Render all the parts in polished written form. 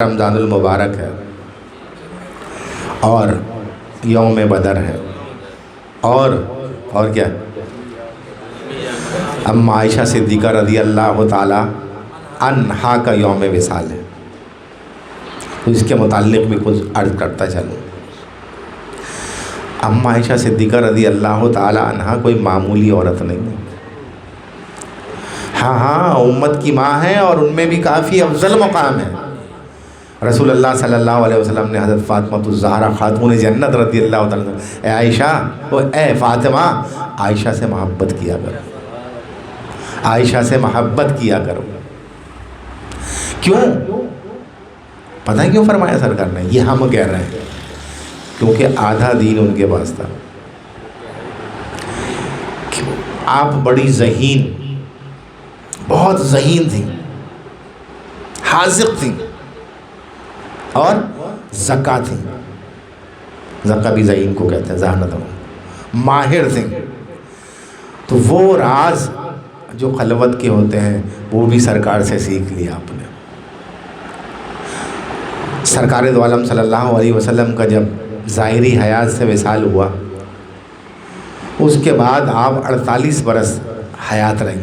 رمضان المبارک ہے اور یوم بدر ہے اور کیا اما عائشہ صدیقہ رضی اللہ تعالی عنہا کا یوم وصال ہے، تو اس کے متعلق بھی کچھ عرض کرتا چلوں۔ اما عائشہ صدیقہ رضی اللہ تعالی عنہا کوئی معمولی عورت نہیں ہے، ہاں امت کی ماں ہے اور ان میں بھی کافی افضل مقام ہے۔ رسول اللہ صلی اللہ علیہ وسلم نے حضرت فاطمہ الزہرا خاتون جنت رضی اللہ تعالیٰ عنہ، اے عائشہ اے فاطمہ، عائشہ سے محبت کیا کرو، عائشہ سے محبت کیا کرو۔ کیوں؟ پتہ ہے کیوں فرمایا سرکار نے؟ یہ ہم کہہ رہے ہیں کیونکہ آدھا دین ان کے پاس تھا۔ آپ بڑی ذہین، بہت ذہین تھیں، حاذق تھیں اور ذکا تھیں۔ ذکا بھی ذہین کو کہتے ہیں، ذہانت، ماہر تھیں۔ تو وہ راز جو خلوت کے ہوتے ہیں وہ بھی سرکار سے سیکھ لیا آپ نے۔ سرکار دو عالم صلی اللہ علیہ وسلم کا جب ظاہری حیات سے وصال ہوا، اس کے بعد آپ 48 برس حیات رہیں۔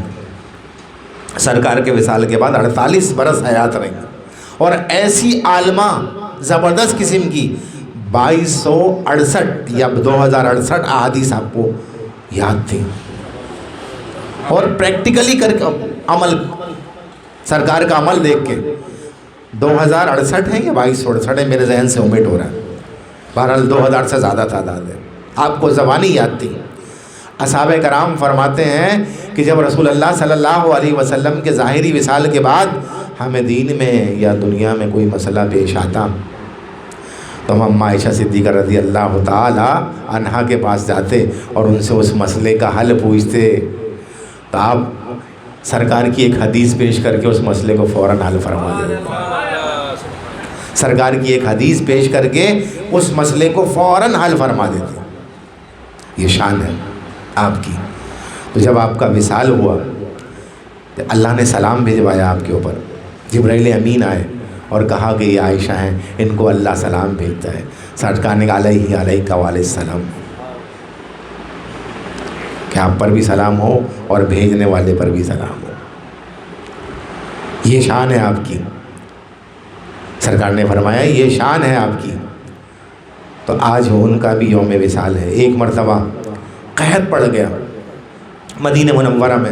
سرکار کے وصال کے بعد 48 برس حیات رہیں، اور ایسی عالمہ زبردست قسم کی 2268 یا 2068 احادیث آپ کو یاد تھیں، اور پریکٹیکلی کر کے عمل، سرکار کا عمل دیکھ کے 2068 ہے یا 2268 ہے، میرے ذہن سے اومٹ ہو رہا ہے، بہرحال 2000 سے زیادہ تعداد ہے، آپ کو زبانی یاد تھی۔ اصحاب کرام فرماتے ہیں کہ جب رسول اللہ صلی اللہ علیہ وسلم کے ظاہری وصال کے بعد ہمیں دین میں یا دنیا میں کوئی مسئلہ پیش آتا تو ہم اما عائشہ صدیقہ رضی اللہ تعالی عنہا کے پاس جاتے اور ان سے اس مسئلے کا حل پوچھتے، تو آپ سرکار کی ایک حدیث پیش کر کے اس مسئلے کو فوراً حل فرما دیتے۔ سرکار کی ایک حدیث پیش کر کے اس مسئلے کو فوراً حل فرما دیتے۔ یہ شان ہے آپ کی۔ تو جب آپ کا وصال ہوا تو اللہ نے سلام بھیجوایا آپ کے اوپر، جبرائیل امین آئے اور کہا کہ یہ عائشہ ہیں، ان کو اللہ سلام بھیجتا ہے۔ سرکار نے علیہ السلام، کہ آپ پر بھی سلام ہو اور بھیجنے والے پر بھی سلام ہو۔ یہ شان ہے آپ کی۔ سرکار نے فرمایا یہ شان ہے آپ کی۔ تو آج ان کا بھی یوم وصال ہے۔ ایک مرتبہ قحط پڑ گیا مدینہ منورہ میں،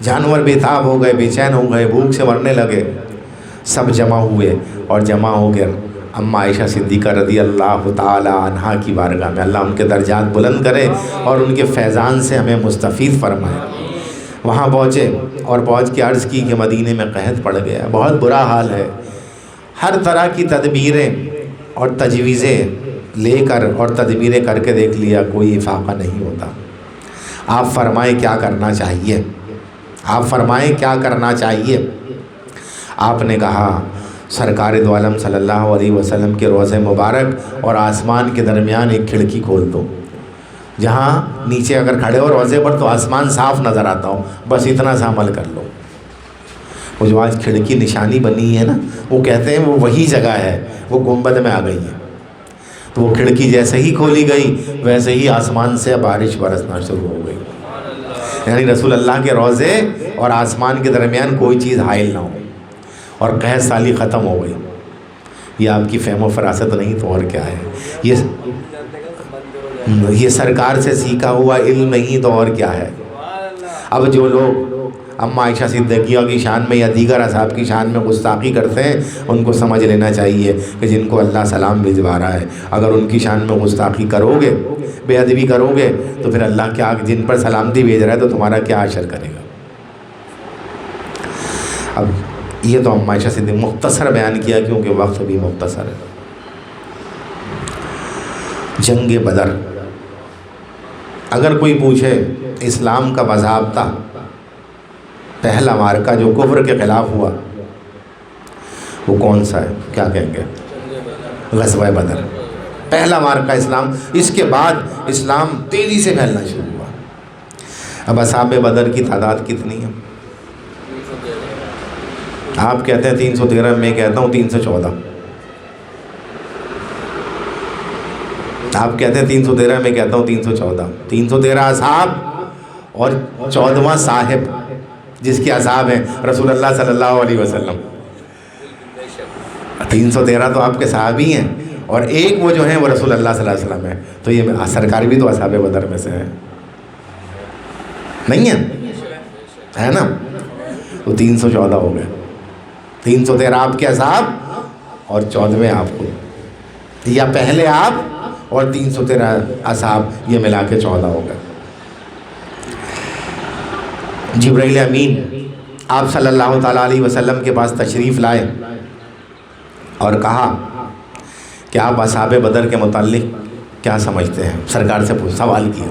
جانور بیتاب ہو گئے، بے چین ہو گئے، بھوک سے مرنے لگے، سب جمع ہوئے اور جمع ہو کر اما عائشہ صدیقہ رضی اللہ تعالی عنہا کی بارگاہ میں، اللہ ان کے درجات بلند کرے اور ان کے فیضان سے ہمیں مستفید فرمائے۔ وہاں پہنچے اور پہنچ کے عرض کی کہ مدینے میں قحط پڑ گیا، بہت برا حال ہے، ہر طرح کی تدبیریں اور تجویزیں لے کر اور تدبیریں کر کے دیکھ لیا، کوئی افاقہ نہیں ہوتا، آپ فرمائیں کیا کرنا چاہیے، آپ فرمائیں کیا کرنا چاہیے۔ آپ نے کہا سرکار دو عالم صلی اللہ علیہ وسلم کے روضہ مبارک اور آسمان کے درمیان ایک کھڑکی کھول دو، جہاں نیچے اگر کھڑے ہو روضے پر تو آسمان صاف نظر آتا ہو، بس اتنا سا عمل کر لو۔ وہ جو آج کھڑکی نشانی بنی ہے نا، وہ کہتے ہیں وہ وہی جگہ ہے، وہ گنبد میں آ گئی ہے۔ تو وہ کھڑکی جیسے ہی کھولی گئی ویسے ہی آسمان سے بارش برسنا شروع ہو گئی، یعنی رسول اللہ کے روضے اور آسمان کے درمیان کوئی چیز حائل نہ ہو، اور قحط سالی ختم ہو گئی۔ یہ آپ کی فہم و فراست نہیں تو اور کیا ہے، یہ سرکار سے سیکھا ہوا علم نہیں تو اور کیا ہے۔ اب جو لوگ اما عائشہ صدیقہ کی شان میں یا دیگر اصحاب کی شان میں گستاخی کرتے ہیں، ان کو سمجھ لینا چاہیے کہ جن کو اللہ سلام بھجوا رہا ہے، اگر ان کی شان میں گستاخی کرو گے، بے ادبی کرو گے، تو پھر اللہ کیا، جن پر سلامتی بھیج رہا ہے تو تمہارا کیا اثر کرے گا۔ اب یہ تو اما عائشہ صدیقہ مختصر بیان کیا کیونکہ وقت بھی مختصر ہے۔ جنگ بدر، اگر کوئی پوچھے اسلام کا باضابطہ پہلا مارکہ جو کفر کے خلاف ہوا وہ کون سا ہے، کیا کہیں گے؟ غزوہ بدر، پہلا مارکہ اسلام۔ اس کے بعد اسلام تیزی سے پھیلنا شروع ہوا۔ اب اصحاب بدر کی تعداد کتنی ہے؟ آپ کہتے ہیں 313, میں کہتا ہوں 314. آپ کہتے ہیں 313, میں کہتا ہوں 314. 313 اصحاب اور 14واں صاحب جس کے اصحاب ہیں رسول اللہ صلی اللہ علیہ وسلم. 313 تو آپ کے صحابی ہیں اور ایک وہ جو ہیں وہ رسول اللہ صلی اللہ علیہ وسلم ہیں. تو یہ سرکار بھی تو اصحاب بدر میں سے ہیں, نہیں ہے نا؟ تو 314 ہو گئے. 313 آپ کے اصحاب اور 14ویں آپ کو, یا پہلے آپ اور 313 اصحاب, یہ ملا کے 14 ہو گئے. جبرائیل امین آپ صلی اللہ تعالیٰ علیہ وسلم کے پاس تشریف لائے اور کہا کہ آپ اصحاب بدر کے متعلق کیا سمجھتے ہیں. سرکار سے سوال کیا.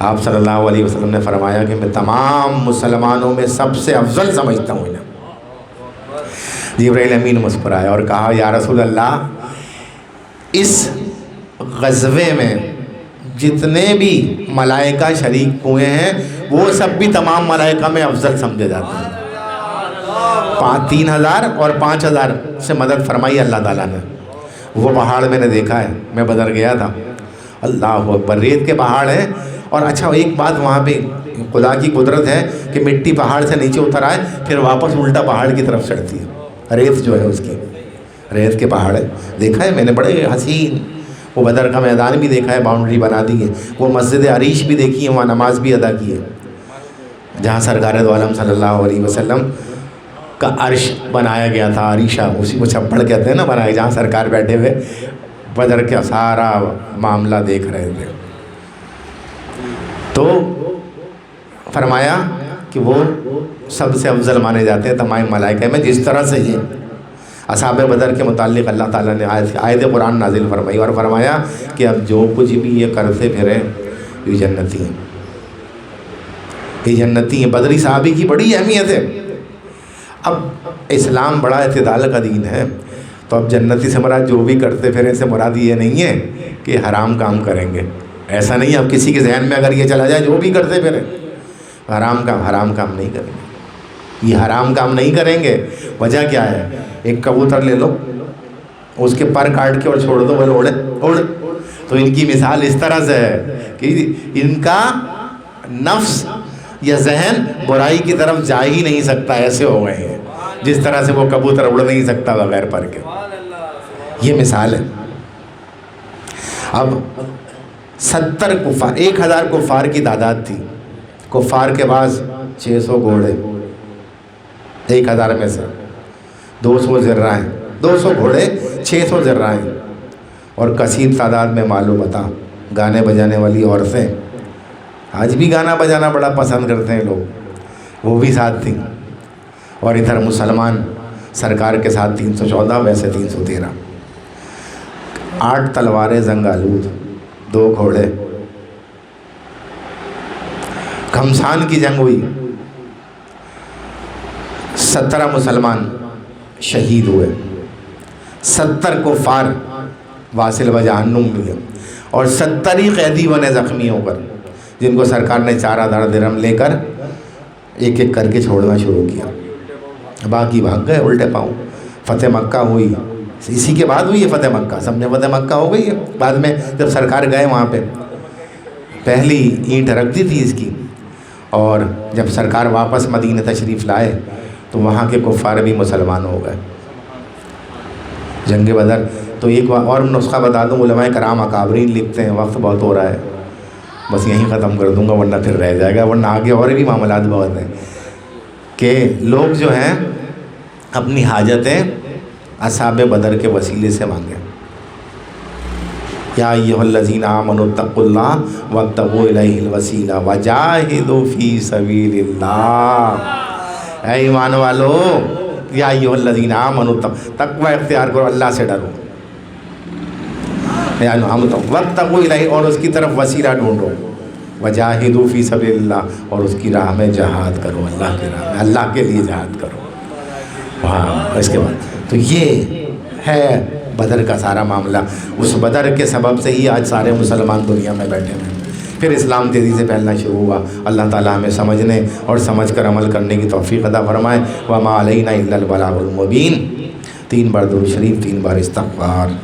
آپ صلی اللہ علیہ وسلم نے فرمایا کہ میں تمام مسلمانوں میں سب سے افضل سمجھتا ہوں انہیں. جبرائیل امین مسکرائے اور کہا یا رسول اللہ, اس غزوے میں جتنے بھی ملائکہ شریک ہوئے ہیں وہ سب بھی تمام ملائکہ میں افضل سمجھے جاتے ہیں. 3000 اور 5000 سے مدد فرمائی اللہ تعالیٰ نے. وہ پہاڑ میں نے دیکھا ہے, میں بدر گیا تھا, اللہ اکبر, ریت کے پہاڑ ہیں. اور اچھا ایک بات وہاں پہ خدا کی قدرت ہے کہ مٹی پہاڑ سے نیچے اتر آئے پھر واپس الٹا پہاڑ کی طرف چڑھتی ہے. ریت جو ہے اس کی, ریت کے پہاڑ ہے, دیکھا ہے میں نے, بڑے حسین. وہ بدر کا میدان بھی دیکھا ہے, باؤنڈری بنا دی ہے. وہ مسجد عریش بھی دیکھی ہے, وہاں نماز بھی ادا کی ہے, جہاں سرکار دو عالم صلی اللہ علیہ وسلم کا عرش بنایا گیا تھا. عریشہ اسی کو چھپڑ کہتے ہیں نا, بنایا, جہاں سرکار بیٹھے ہوئے بدر کا سارا معاملہ دیکھ رہے تھے. تو فرمایا کہ وہ سب سے افضل مانے جاتے ہیں تمام ملائکہ میں. جس طرح سے یہ اصحاب بدر کے متعلق اللہ تعالیٰ نے آیت قرآن نازل فرمائی اور فرمایا کہ اب جو کچھ بھی یہ کرتے پھریں یہ جنتی ہیں, یہ جنتی ہیں. بدری صحابی کی بڑی اہمیت ہے. اب اسلام بڑا اعتدال کا دین ہے, تو اب جنتی سے مراد جو بھی کرتے پھریں سے مراد یہ نہیں ہے کہ حرام کام کریں گے. ایسا نہیں ہے. اب کسی کے ذہن میں اگر یہ چلا جائے جو بھی کرتے پھریں حرام کام نہیں کریں گے, یہ حرام کام نہیں کریں گے. وجہ کیا ہے؟ ایک کبوتر لے لو, اس کے پر کاٹ کے اور چھوڑ دو, بولے اڑ. تو ان کی مثال اس طرح سے ہے کہ ان کا نفس یا ذہن برائی کی طرف جا ہی نہیں سکتا, ایسے ہو گئے ہیں. جس طرح سے وہ کبوتر اڑ نہیں سکتا بغیر پر کے. یہ مثال ہے. اب 70 کفار, 1000 کفار کی تعداد تھی. کفار کے پاس 600 گھوڑے, 1000 میں سے 200 ذرائیں, 200 گھوڑے 600 ذرائیں, اور کثیر تعداد میں معلوم بتا گانے بجانے والی عورتیں. آج بھی گانا بجانا بڑا پسند کرتے ہیں لوگ, وہ بھی ساتھ تھیں. اور ادھر مسلمان سرکار کے ساتھ 314, ویسے 313. 8 تلواریں زنگ آلود, 2 گھوڑے. گھمسان کی جنگ ہوئی, 17 مسلمان شہید ہوئے, 70 کفار واصل و جہنم ہوئے, اور 70 ہی قیدی بنے زخمی ہو کر, جن کو سرکار نے 4000 درہم لے کر ایک ایک کر کے چھوڑنا شروع کیا. باقی بھاگ گئے الٹے پاؤں. فتح مکہ ہوئی, اسی کے بعد ہوئی ہے فتح مکہ. سب نے فتح مکہ ہو گئی ہے. بعد میں جب سرکار گئے وہاں پہ پہلی اینٹ رکھ دی تھی اس کی, اور جب سرکار واپس مدینہ تشریف لائے تو وہاں کے کفار بھی مسلمان ہو گئے. جنگ بدر. تو ایک اور نسخہ بتا دوں, علماء کرام اکابرین لکھتے ہیں, وقت بہت ہو رہا ہے, بس یہیں ختم کر دوں گا ورنہ پھر رہ جائے گا, ورنہ آگے اور بھی معاملات بہت ہیں, کہ لوگ جو ہیں اپنی حاجتیں اصحاب بدر کے وسیلے سے مانگیں. یا ایھا الذین آمنوا اتقوا اللہ وابتغوا الیہ الوسیلہ وجاہدوا فی سبیل اللہ. اے ایمان والو, یا ایھا الذین آمنوا, تقوی اختیار کرو, اللہ سے ڈرو. وابتغوا الیہ, اور اس کی طرف وسیلہ ڈھونڈو. وجاہدوا فی سبیل اللہ, اور اس کی راہ میں جہاد کرو, اللہ کی راہ میں, اللہ کے لیے جہاد کرو. ہاں, اس کے بعد تو یہ ہے بدر کا سارا معاملہ. اس بدر کے سبب سے ہی آج سارے مسلمان دنیا میں بیٹھے ہیں. پھر پھر اسلام تیزی سے پھیلنا شروع ہوا۔ اللہ تعالیٰ ہمیں سمجھنے اور سمجھ کر عمل کرنے کی توفیق عطا فرمائے۔ وما علینا الا البلاغ المبین۔ 3 بار درود شریف، 3 بار استغفار۔